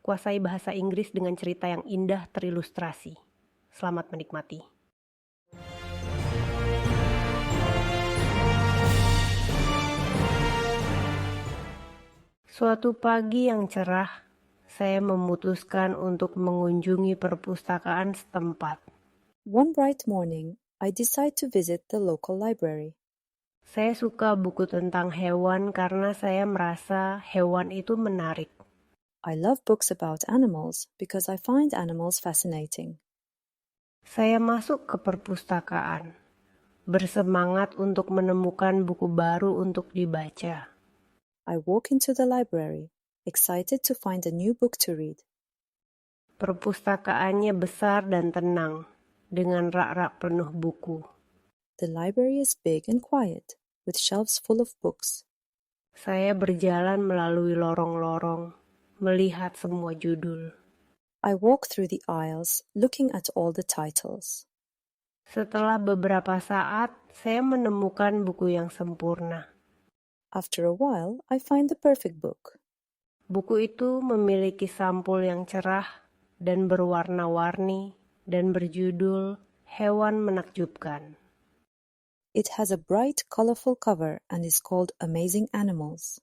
Kuasai bahasa Inggris dengan cerita yang indah terilustrasi. Selamat menikmati. Suatu pagi yang cerah, saya memutuskan untuk mengunjungi perpustakaan setempat. One bright morning, I decide to visit the local library. Saya suka buku tentang hewan karena saya merasa hewan itu menarik. I love books about animals because I find animals fascinating. Saya masuk ke perpustakaan, bersemangat untuk menemukan buku baru untuk dibaca. I walk into the library, excited to find a new book to read. Perpustakaannya besar dan tenang, dengan rak-rak penuh buku. The library is big and quiet, with shelves full of books. Saya berjalan melalui lorong-lorong, melihat semua judul. I walk through the aisles, looking at all the titles. Setelah beberapa saat, saya menemukan buku yang sempurna. After a while, I find the perfect book. Buku itu memiliki sampul yang cerah dan berwarna-warni dan berjudul Hewan Menakjubkan. It has a bright, colorful cover and is called Amazing Animals.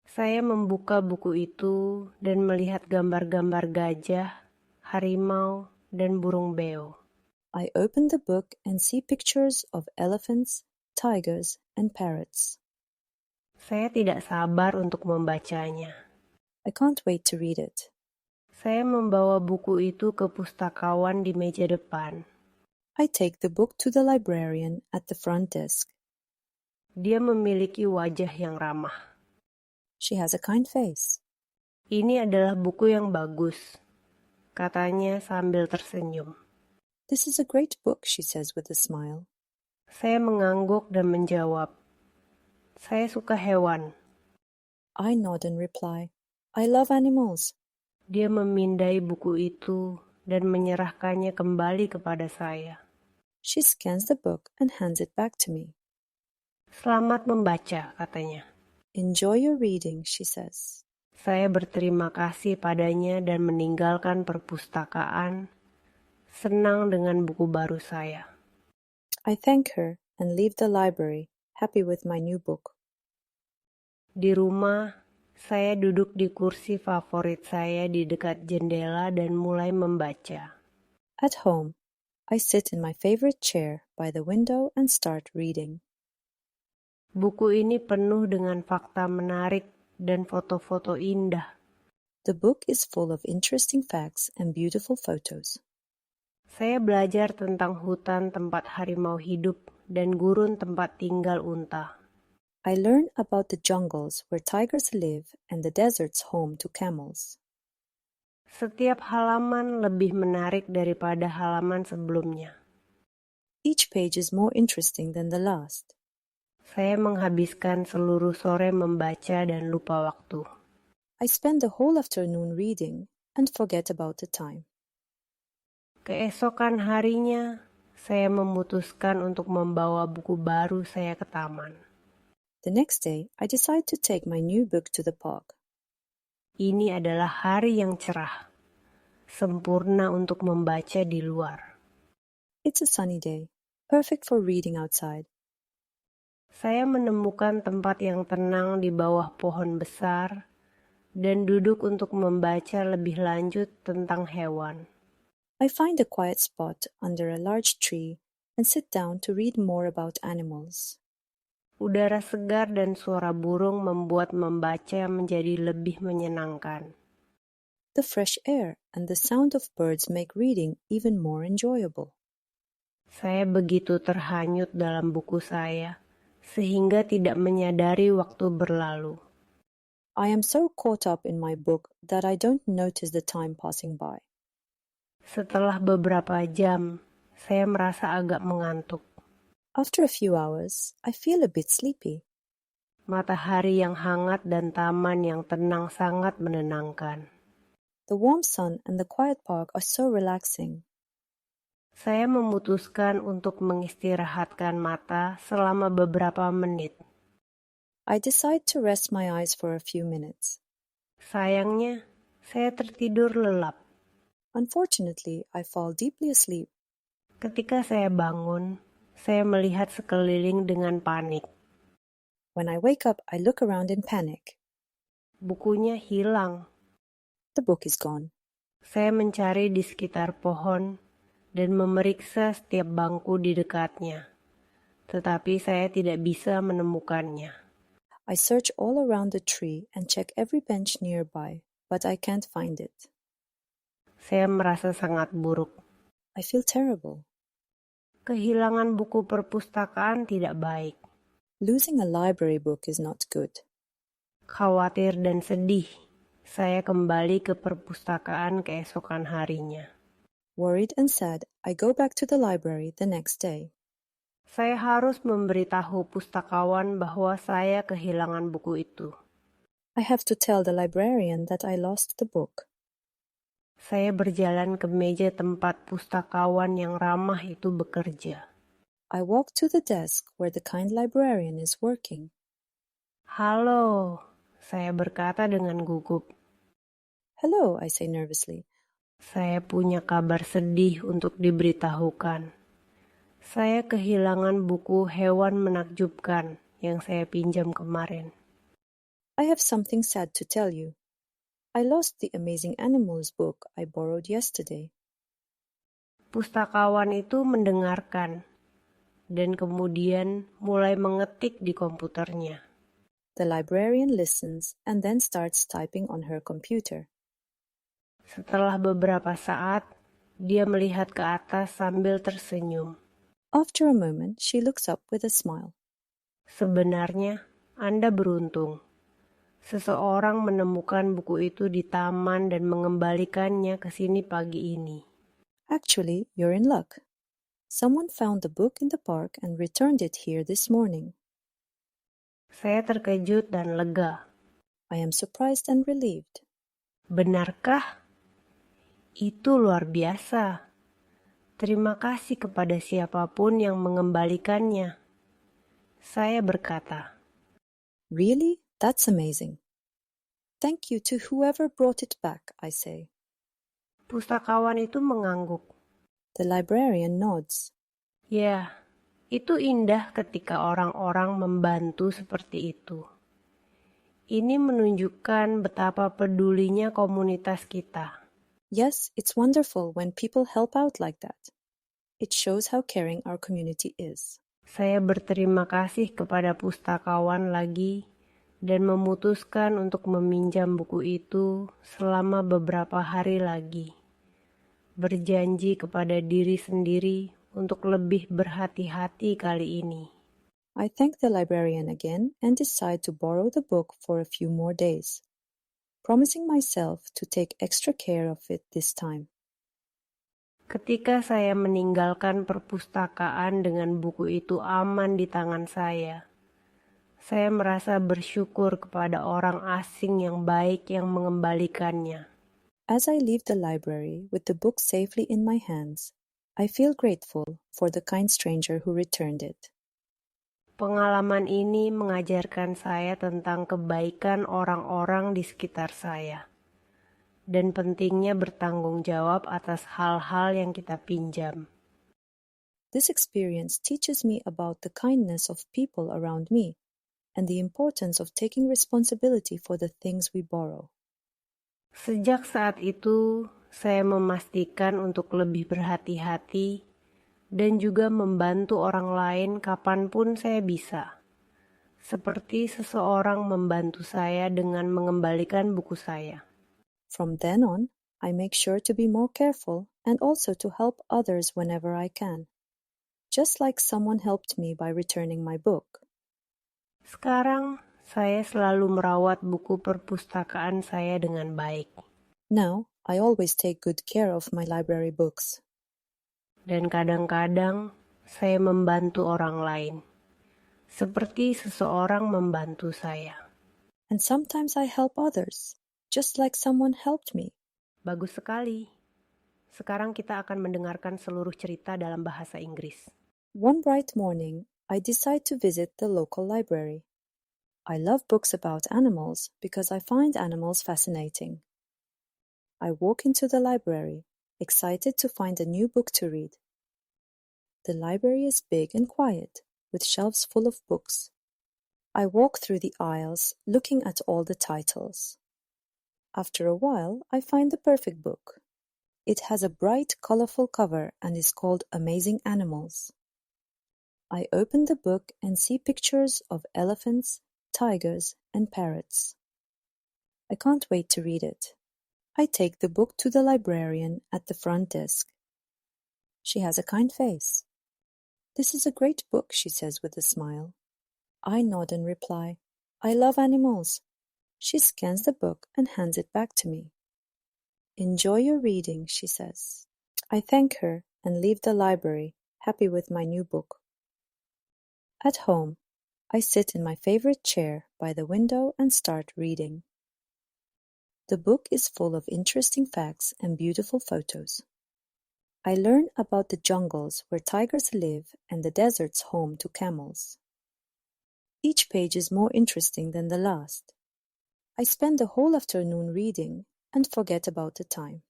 Saya membuka buku itu dan melihat gambar-gambar gajah, harimau, dan burung beo. I open the book and see pictures of elephants, tigers, and parrots. Saya tidak sabar untuk membacanya. I can't wait to read it. Saya membawa buku itu ke pustakawan di meja depan. I take the book to the librarian at the front desk. Dia memiliki wajah yang ramah. She has a kind face. Ini adalah buku yang bagus, katanya sambil tersenyum. This is a great book, she says with a smile. Saya mengangguk dan menjawab, saya suka hewan. I nod and reply, I love animals. Dia memindai buku itu dan menyerahkannya kembali kepada saya. She scans the book and hands it back to me. Selamat membaca, katanya. Enjoy your reading, she says. Saya berterima kasih padanya dan meninggalkan perpustakaan, senang dengan buku baru saya. I thank her and leave the library, happy with my new book. Di rumah, saya duduk di kursi favorit saya di dekat jendela dan mulai membaca. At home, I sit in my favorite chair by the window and start reading. Buku ini penuh dengan fakta menarik dan foto-foto indah. The book is full of interesting facts and beautiful photos. Saya belajar tentang hutan tempat harimau hidup dan gurun tempat tinggal unta. I learn about the jungles where tigers live and the deserts home to camels. Setiap halaman lebih menarik daripada halaman sebelumnya. Each page is more interesting than the last. Saya menghabiskan seluruh sore membaca dan lupa waktu. I spend the whole afternoon reading and forget about the time. Keesokan harinya, saya memutuskan untuk membawa buku baru saya ke taman. The next day, I decide to take my new book to the park. Ini adalah hari yang cerah, sempurna untuk membaca di luar. It's a sunny day, perfect for reading outside. Saya menemukan tempat yang tenang di bawah pohon besar dan duduk untuk membaca lebih lanjut tentang hewan. I find a quiet spot under a large tree and sit down to read more about animals. Udara segar dan suara burung membuat membaca menjadi lebih menyenangkan. The fresh air and the sound of birds make reading even more enjoyable. Saya begitu terhanyut dalam buku saya, sehingga tidak menyadari waktu berlalu. I am so caught up in my book that I don't notice the time passing by. Setelah beberapa jam, saya merasa agak mengantuk. After a few hours, I feel a bit sleepy. Matahari yang hangat dan taman yang tenang sangat menenangkan. The warm sun and the quiet park are so relaxing. Saya memutuskan untuk mengistirahatkan mata selama beberapa menit. I decide to rest my eyes for a few minutes. Sayangnya, Saya tertidur lelap. Unfortunately, I fall deeply asleep. Ketika saya bangun, saya melihat sekeliling dengan panik. When I wake up, I look around in panic. Bukunya hilang. The book is gone. Saya mencari di sekitar pohon dan memeriksa setiap bangku di dekatnya, tetapi saya tidak bisa menemukannya. I search all around the tree and check every bench nearby, but I can't find it. Saya merasa sangat buruk. I feel terrible. Kehilangan buku perpustakaan tidak baik. Losing a library book is not good. Khawatir dan sedih, saya kembali ke perpustakaan keesokan harinya. Worried and sad, I go back to the library the next day. Saya harus memberitahu pustakawan bahwa saya kehilangan buku itu. I have to tell the librarian that I lost the book. Saya berjalan ke meja tempat pustakawan yang ramah itu bekerja. I walk to the desk where the kind librarian is working. Halo, saya berkata dengan gugup. Hello, I say nervously. Saya punya kabar sedih untuk diberitahukan. Saya kehilangan buku Hewan Menakjubkan yang saya pinjam kemarin. I have something sad to tell you. I lost the Amazing Animals book I borrowed yesterday. Pustakawan itu mendengarkan dan kemudian mulai mengetik di komputernya. The librarian listens and then starts typing on her computer. Setelah beberapa saat, dia melihat ke atas sambil tersenyum. After a moment, she looks up with a smile. Sebenarnya, Anda beruntung. Seseorang menemukan buku itu di taman dan mengembalikannya ke sini pagi ini. Actually, you're in luck. Someone found the book in the park and returned it here this morning. Saya terkejut dan lega. I am surprised and relieved. Benarkah? Itu luar biasa. Terima kasih kepada siapapun yang mengembalikannya. Saya berkata. Really? That's amazing. Thank you to whoever brought it back, I say. Pustakawan itu mengangguk. The librarian nods. Ya, itu indah ketika orang-orang membantu seperti itu. Ini menunjukkan betapa pedulinya komunitas kita. Yes, it's wonderful when people help out like that. It shows how caring our community is. Saya berterima kasih kepada pustakawan lagi dan memutuskan untuk meminjam buku itu selama beberapa hari lagi. Berjanji kepada diri sendiri untuk lebih berhati-hati kali ini. I thank the librarian again and decide to borrow the book for a few more days, promising myself to take extra care of it this time. Ketika saya meninggalkan perpustakaan dengan buku itu aman di tangan saya merasa bersyukur kepada orang asing yang baik yang mengembalikannya. As I leave the library with the book safely in my hands, I feel grateful for the kind stranger who returned it. Pengalaman ini mengajarkan saya tentang kebaikan orang-orang di sekitar saya dan pentingnya bertanggung jawab atas hal-hal yang kita pinjam. This experience teaches me about the kindness of people around me and the importance of taking responsibility for the things we borrow. Sejak saat itu, saya memastikan untuk lebih berhati-hati dan juga membantu orang lain kapanpun saya bisa. Seperti seseorang membantu saya dengan mengembalikan buku saya. From then on, I make sure to be more careful and also to help others whenever I can, just like someone helped me by returning my book. Sekarang, saya selalu merawat buku perpustakaan saya dengan baik. Now, I always take good care of my library books. Dan kadang-kadang, saya membantu orang lain. Seperti seseorang membantu saya. And sometimes I help others, just like someone helped me. Bagus sekali. Sekarang kita akan mendengarkan seluruh cerita dalam bahasa Inggris. One bright morning, I decide to visit the local library. I love books about animals because I find animals fascinating. I walk into the library, excited to find a new book to read. The library is big and quiet, with shelves full of books. I walk through the aisles, looking at all the titles. After a while, I find the perfect book. It has a bright, colorful cover and is called Amazing Animals. I open the book and see pictures of elephants, tigers, and parrots. I can't wait to read it. I take the book to the librarian at the front desk. She has a kind face. "This is a great book," she says with a smile. I nod and reply, "I love animals." She scans the book and hands it back to me. "Enjoy your reading," she says. I thank her and leave the library, happy with my new book. At home, I sit in my favorite chair by the window and start reading. The book is full of interesting facts and beautiful photos. I learn about the jungles where tigers live and the deserts home to camels. Each page is more interesting than the last. I spend the whole afternoon reading and forget about the time.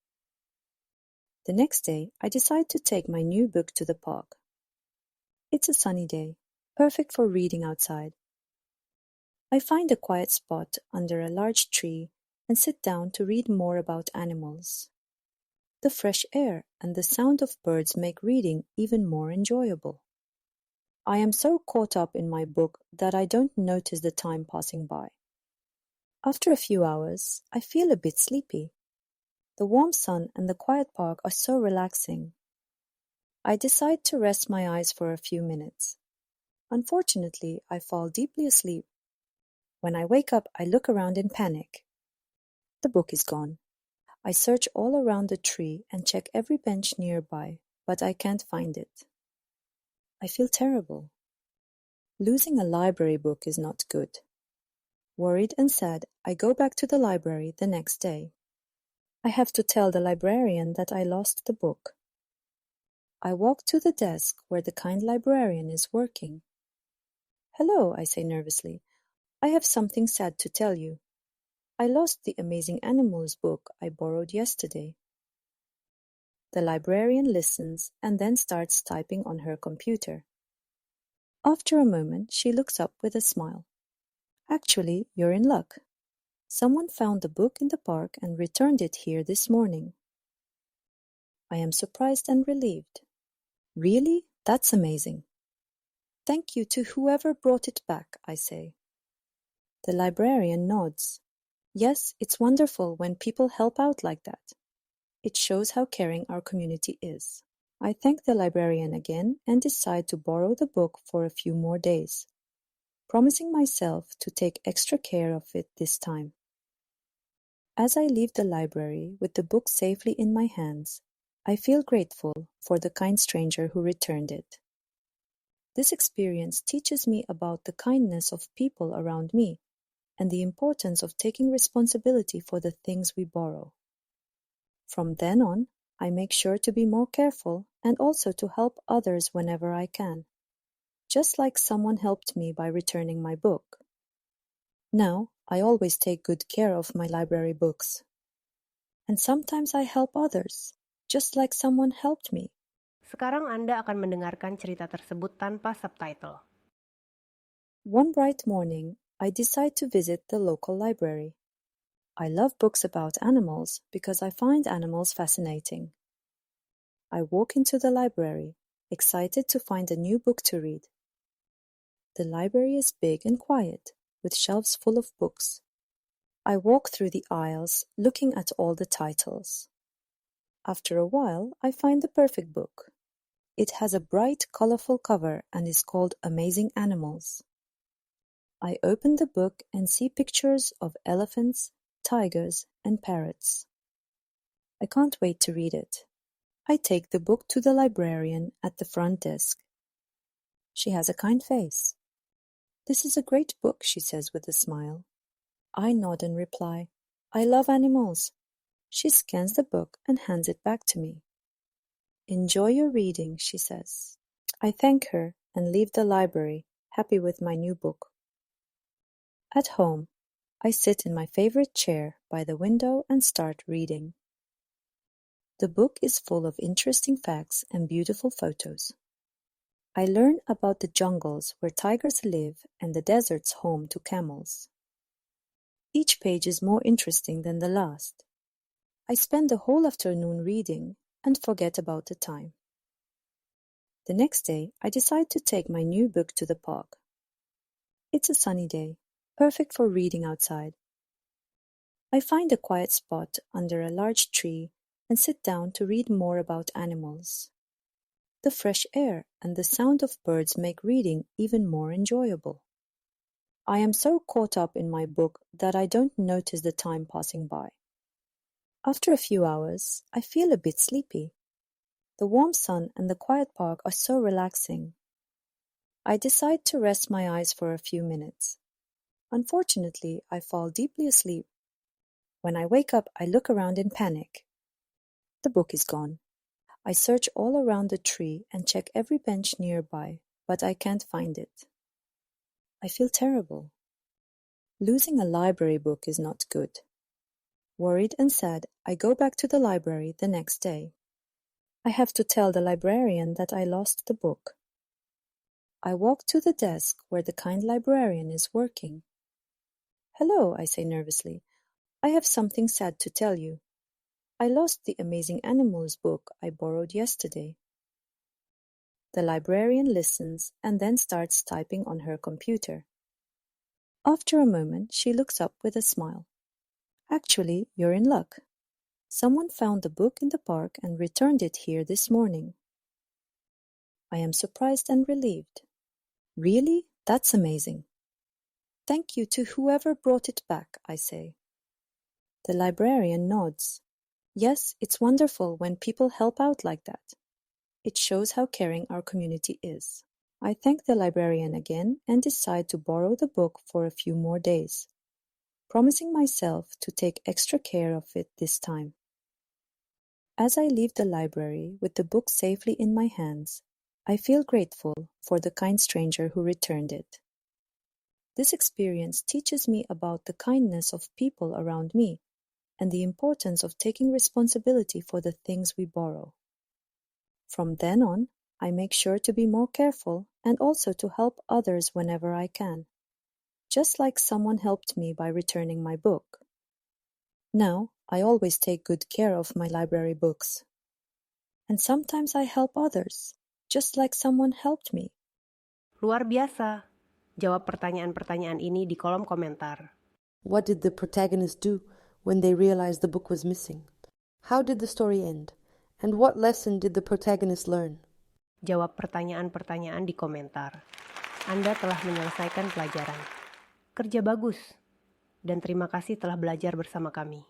The next day, I decide to take my new book to the park. It's a sunny day, perfect for reading outside. I find a quiet spot under a large tree and sit down to read more about animals. The fresh air and the sound of birds make reading even more enjoyable. I am so caught up in my book that I don't notice the time passing by. After a few hours, I feel a bit sleepy. The warm sun and the quiet park are so relaxing. I decide to rest my eyes for a few minutes. Unfortunately, I fall deeply asleep. When I wake up, I look around in panic. The book is gone. I search all around the tree and check every bench nearby, but I can't find it. I feel terrible. Losing a library book is not good. Worried and sad, I go back to the library the next day. I have to tell the librarian that I lost the book. I walk to the desk where the kind librarian is working. "Hello," I say nervously. "I have something sad to tell you. I lost the Amazing Animals book I borrowed yesterday." The librarian listens and then starts typing on her computer. After a moment, she looks up with a smile. "Actually, you're in luck. Someone found the book in the park and returned it here this morning." I am surprised and relieved. "Really? That's amazing." "Thank you to whoever brought it back," I say. The librarian nods. "Yes, it's wonderful when people help out like that. It shows how caring our community is." I thank the librarian again and decide to borrow the book for a few more days, promising myself to take extra care of it this time. As I leave the library with the book safely in my hands, I feel grateful for the kind stranger who returned it. This experience teaches me about the kindness of people around me and the importance of taking responsibility for the things we borrow. From then on, I make sure to be more careful and also to help others whenever I can, just like someone helped me by returning my book. Now, I always take good care of my library books. And sometimes I help others, just like someone helped me. Sekarang Anda akan mendengarkan cerita tersebut tanpa subtitle. One bright morning, I decide to visit the local library. I love books about animals because I find animals fascinating. I walk into the library, excited to find a new book to read. The library is big and quiet, with shelves full of books. I walk through the aisles, looking at all the titles. After a while, I find the perfect book. It has a bright, colorful cover and is called Amazing Animals. I open the book and see pictures of elephants, tigers, and parrots. I can't wait to read it. I take the book to the librarian at the front desk. She has a kind face. "This is a great book," she says with a smile. I nod and reply, "I love animals." She scans the book and hands it back to me. "Enjoy your reading," she says. I thank her and leave the library, happy with my new book. At home, I sit in my favorite chair by the window and start reading. The book is full of interesting facts and beautiful photos. I learn about the jungles where tigers live and the deserts home to camels. Each page is more interesting than the last. I spend the whole afternoon reading and forget about the time. The next day, I decide to take my new book to the park. It's a sunny day, perfect for reading outside. I find a quiet spot under a large tree and sit down to read more about animals. The fresh air and the sound of birds make reading even more enjoyable. I am so caught up in my book that I don't notice the time passing by. After a few hours, I feel a bit sleepy. The warm sun and the quiet park are so relaxing. I decide to rest my eyes for a few minutes. Unfortunately, I fall deeply asleep. When I wake up, I look around in panic. The book is gone. I search all around the tree and check every bench nearby, but I can't find it. I feel terrible. Losing a library book is not good. Worried and sad, I go back to the library the next day. I have to tell the librarian that I lost the book. I walk to the desk where the kind librarian is working. "Hello," I say nervously. "I have something sad to tell you. I lost the Amazing Animals book I borrowed yesterday." The librarian listens and then starts typing on her computer. After a moment, she looks up with a smile. "Actually, you're in luck. Someone found the book in the park and returned it here this morning." I am surprised and relieved. "Really? That's amazing." "Thank you to whoever brought it back," I say. The librarian nods. "Yes, it's wonderful when people help out like that. It shows how caring our community is." I thank the librarian again and decide to borrow the book for a few more days, promising myself to take extra care of it this time. As I leave the library with the book safely in my hands, I feel grateful for the kind stranger who returned it. This experience teaches me about the kindness of people around me and the importance of taking responsibility for the things we borrow. From then on, I make sure to be more careful and also to help others whenever I can, just like someone helped me by returning my book. Now, I always take good care of my library books. And sometimes I help others, just like someone helped me. Luar biasa. Jawab pertanyaan-pertanyaan ini di kolom komentar. What did the protagonist do when they realized the book was missing? How did the story end? And what lesson did the protagonist learn? Jawab pertanyaan-pertanyaan di komentar. Anda telah menyelesaikan pelajaran. Kerja bagus. Dan terima kasih telah belajar bersama kami.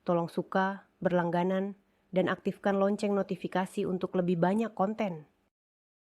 Tolong suka, berlangganan, dan aktifkan lonceng notifikasi untuk lebih banyak konten.